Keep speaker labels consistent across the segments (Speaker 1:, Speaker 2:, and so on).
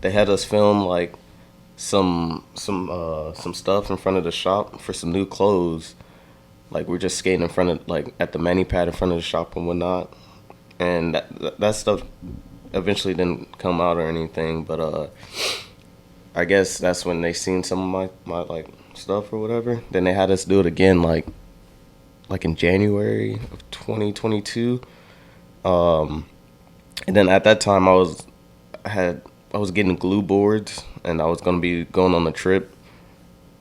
Speaker 1: they had us film like some stuff in front of the shop for some new clothes. Like we're just skating in front of like at the mani pad in front of the shop and whatnot, and that stuff eventually didn't come out or anything. But I guess that's when they seen some of my like stuff or whatever. Then they had us do it again like in January of 2022. And then at that time I was getting glue boards and I was gonna be going on a trip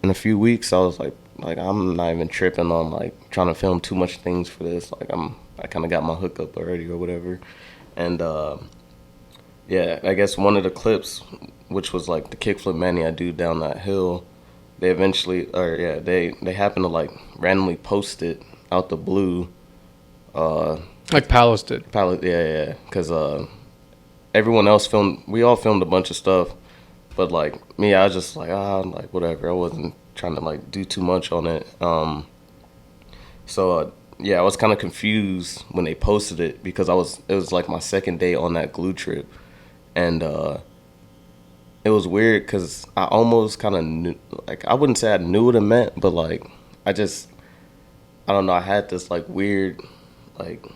Speaker 1: in a few weeks. I was like I'm not even tripping on like trying to film too much things for this. Like I kind of got my hookup already or whatever. And yeah, I guess one of the clips, which was like the kickflip mani I do down that hill, they eventually, or yeah, they happened to like randomly post it out the blue.
Speaker 2: Like Palace did.
Speaker 1: Pilot, yeah, because everyone else filmed. We all filmed a bunch of stuff, but like me, I was just like whatever. I wasn't trying to like do too much on it. So yeah, I was kind of confused when they posted it because it was like my second day on that glue trip, and it was weird because I almost kind of knew, like I wouldn't say I knew what it meant, but like I don't know. I had this like weird, like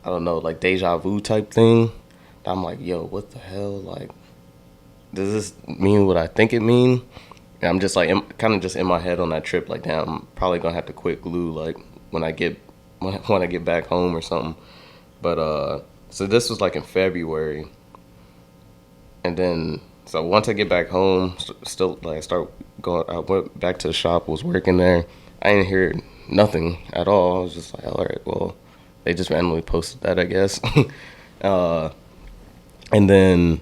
Speaker 1: I don't know, like deja vu type thing. I'm like, yo, what the hell? Like, does this mean what I think it mean? And I'm just like, kind of just in my head on that trip, like, damn, I'm probably gonna have to quit glue, like when I get back home or something. But so this was like in February, and then so once I get back home, still like start going. I went back to the shop, was working there. I didn't hear nothing at all. I was just like, all right, well, they just randomly posted that, I guess. And then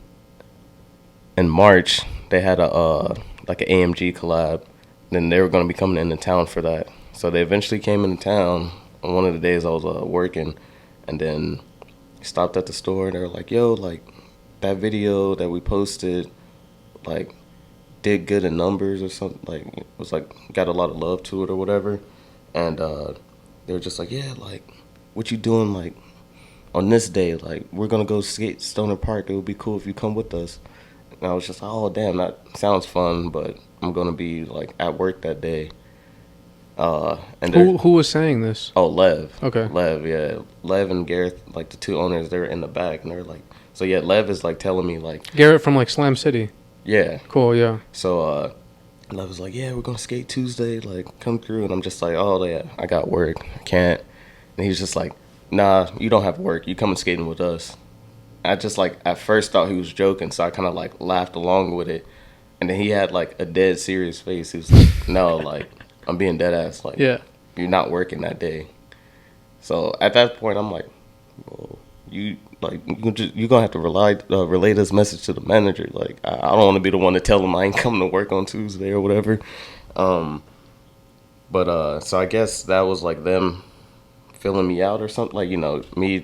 Speaker 1: in March, they had like an AMG collab. Then they were going to be coming into town for that. So they eventually came into town on one of the days I was working, and then stopped at the store. They were like, yo, like that video that we posted, like did good in numbers or something. Like it was like got a lot of love to it or whatever. And they were just like, yeah, like what you doing like on this day? Like we're gonna go skate Stoner Park. It would be cool if you come with us. And I was just like, oh damn, that sounds fun, but I'm gonna be like at work that day. And
Speaker 2: who was saying this?
Speaker 1: Oh, Lev.
Speaker 2: Okay.
Speaker 1: Lev, yeah. Lev and Gareth, like the two owners, they were in the back, and they were like, so yeah, Lev is like telling me like,
Speaker 2: Garrett from like Slam City.
Speaker 1: yeah.
Speaker 2: Cool, yeah.
Speaker 1: So Lev was like, yeah, we're gonna skate Tuesday, like come through, and I'm just like, oh yeah, I got work, I can't. And he's just like, nah, you don't have work, you coming skating with us. I just like at first thought he was joking, so I kind of like laughed along with it, and then he had like a dead serious face. He was like, no, like I'm being dead ass, like
Speaker 2: Yeah.
Speaker 1: you're not working that day. So at that point, I'm like, well, you like you're gonna have to relay this message to the manager. Like I don't want to be the one to tell him I ain't coming to work on Tuesday or whatever. But so I guess that was like them filling me out or something. Like me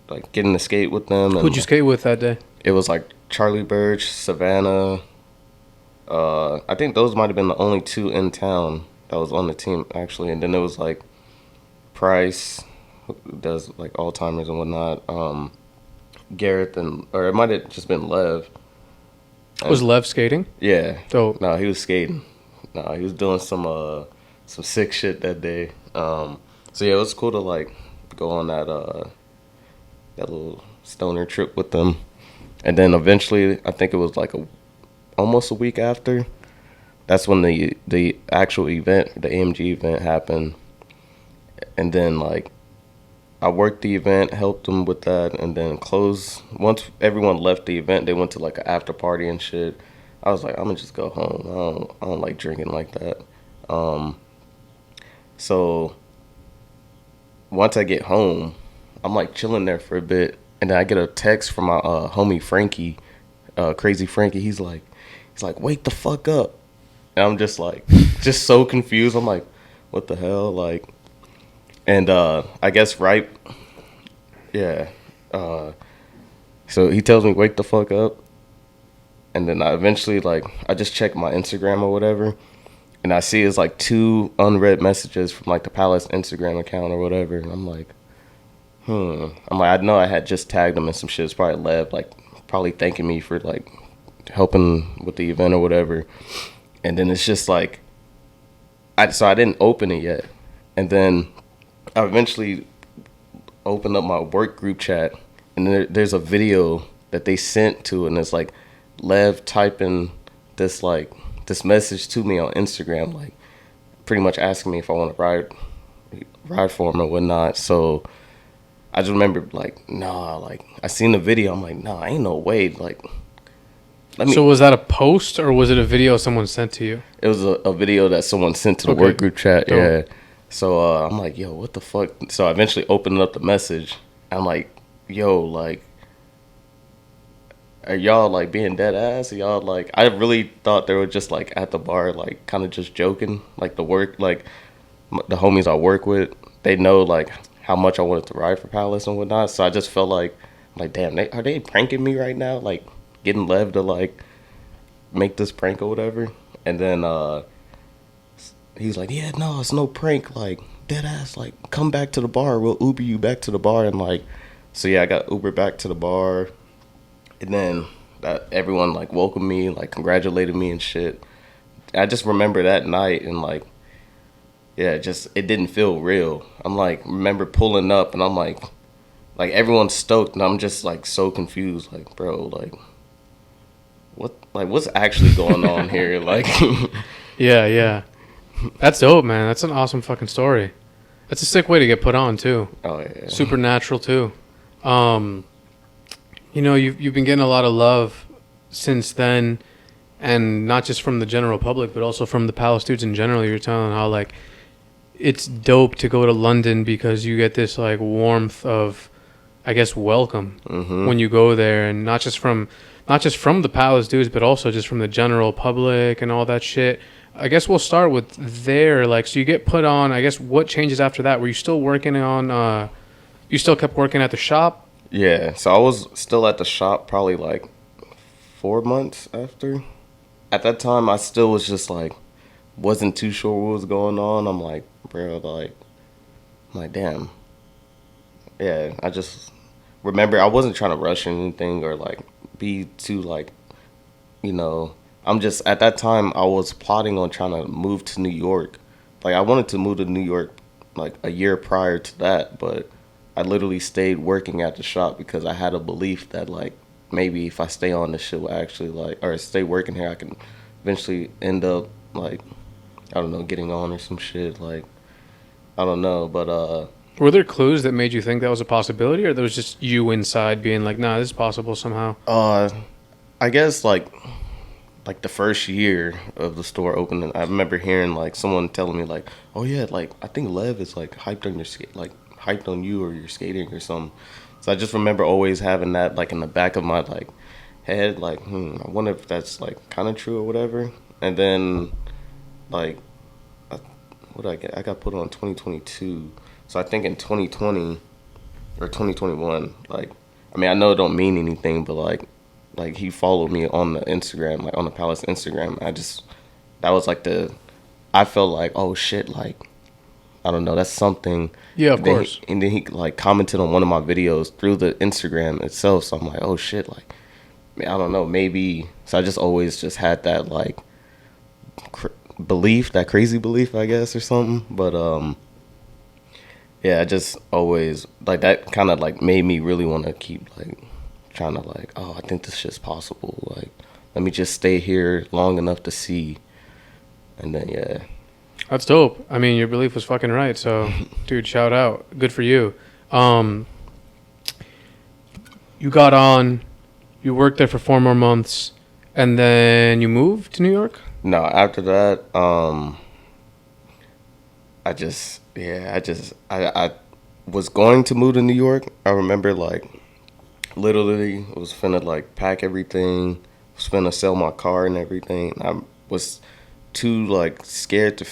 Speaker 1: like getting to skate with them. And
Speaker 2: Who'd you skate with that day?
Speaker 1: it was like Charlie Birch, Savannah. I think those might have been the only two in town that was on the team actually, and then there was like Price, who does like Alzheimer's and whatnot. Garrett or it might have just been Lev.
Speaker 2: Was Lev skating?
Speaker 1: Yeah.
Speaker 2: Dope.
Speaker 1: No, he was skating. No, he was doing some sick shit that day. So yeah, it was cool to like go on that little stoner trip with them, and then eventually I think it was like almost a week after. That's when the actual event, the AMG event, happened, and then like I worked the event, helped them with that, and then closed. Once everyone left the event, they went to like an after party and shit. I was like, I'm gonna just go home. I don't like drinking like that. So once I get home, I'm like chilling there for a bit, and then I get a text from my homie Frankie, Crazy Frankie. He's like, wake the fuck up. And I'm just like, just so confused. I'm like, what the hell? Like, and I guess yeah. So he tells me wake the fuck up, and then I eventually like I just check my Instagram or whatever, and I see it's like 2 unread messages from like the Palace Instagram account or whatever, and I'm like, I'm like, I know I had just tagged him in some shit. It's probably Lev, like probably thanking me for like helping with the event or whatever. And then it's just like, so I didn't open it yet. And then I eventually opened up my work group chat, and there's a video that they sent to, and it's like Lev typing this message to me on Instagram, like pretty much asking me if I want to ride for him or whatnot. So I just remember like, nah, like I seen the video, I'm like, nah, ain't no way, like.
Speaker 2: So was that a post or was it a video someone sent to you?
Speaker 1: It was a video that someone sent to the work group chat. Dope. Yeah. So I'm like, yo, what the fuck? So I eventually opened up the message. I'm like, yo, like, are y'all like being dead ass? Are y'all like, I really thought they were just like at the bar, like kind of just joking. Like the the homies I work with, they know like how much I wanted to ride for Palace and whatnot. So I just felt like damn, are they pranking me right now? Like, getting Lev to like make this prank or whatever. And then he's like, yeah, no, it's no prank, like dead ass, like come back to the bar, we'll Uber you back to the bar. And like, so yeah, I got Uber back to the bar, and then everyone like welcomed me, like congratulated me and shit. I just remember that night, and like, yeah, it didn't feel real. I'm like, remember pulling up, and I'm like everyone's stoked, and I'm just like so confused, like, bro, like what's actually going on here? Like,
Speaker 2: yeah, that's dope, man. That's an awesome fucking story. That's a sick way to get put on too.
Speaker 1: Oh yeah,
Speaker 2: supernatural too. You know, you've been getting a lot of love since then, and not just from the general public, but also from the Palace dudes in general. You're telling how like it's dope to go to London because you get this like warmth of, I guess, welcome when you go there, and not just from the Palace dudes, but also just from the general public and all that shit. I guess we'll start with there. Like, so you get put on, I guess, what changes after that? Were you still working on, you still kept working at the shop?
Speaker 1: Yeah, so I was still at the shop probably like 4 months after. At that time, I still was just like, wasn't too sure what was going on. I'm like, bro, like, damn. Yeah, I just remember I wasn't trying to rush anything or like be too like, you know, I'm just, at that time I was plotting on trying to move to New York. Like, I wanted to move to New York like a year prior to that, but I literally stayed working at the shop because I had a belief that like maybe if I stay on this shit will actually like, or stay working here, I can eventually end up like, I don't know, getting on or some shit. Like, I don't know, but
Speaker 2: were there clues that made you think that was a possibility, or there was just you inside being like, nah, this is possible somehow?
Speaker 1: I guess like the first year of the store opening, I remember hearing like someone telling me like, oh yeah, like I think Lev is like hyped on your hyped on you or your skating or something. So I just remember always having that like in the back of my like head, like, I wonder if that's like kind of true or whatever. And then like, what did I get? I got put on 2022. So I think in 2020 or 2021, like, I mean, I know it don't mean anything, but like he followed me on the Instagram, like on the Palace Instagram. That was like I felt like, oh shit, like, I don't know, that's something.
Speaker 2: Yeah, of course.
Speaker 1: And then he like commented on one of my videos through the Instagram itself. So I'm like, oh shit, like, I don't know, maybe. So I just always just had that like belief, that crazy belief, I guess, or something. But yeah, I just always like that kind of like made me really want to keep like trying to like, oh, I think this shit's possible. Like, let me just stay here long enough to see. And then yeah.
Speaker 2: That's dope. I mean, your belief was fucking right. So, dude, shout out. Good for you. You got on, you worked there for 4 more months, and then you moved to New York?
Speaker 1: No, after that, I was going to move to New York. I remember like literally was finna like pack everything, was finna sell my car and everything. I was too like scared to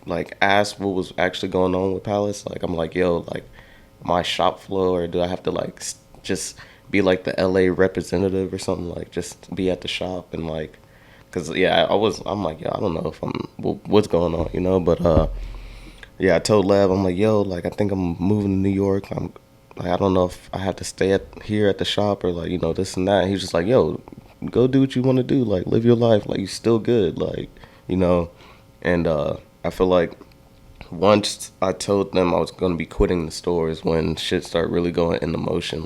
Speaker 1: like ask what was actually going on with Palace. Like, I'm like, yo, like, my shop flow, or do I have to like just be like the LA representative or something, like just be at the shop and like, cause yeah, I'm like, yo, I don't know if what's going on, you know, but yeah, I told Lev, I'm like, yo, like, I think I'm moving to New York. I don't know if I have to stay here at the shop or like, you know, this and that. And he was just like, yo, go do what you want to do. Like, live your life. Like, you still good. Like, you know. And I feel like once I told them I was going to be quitting the stores when shit started really going into motion.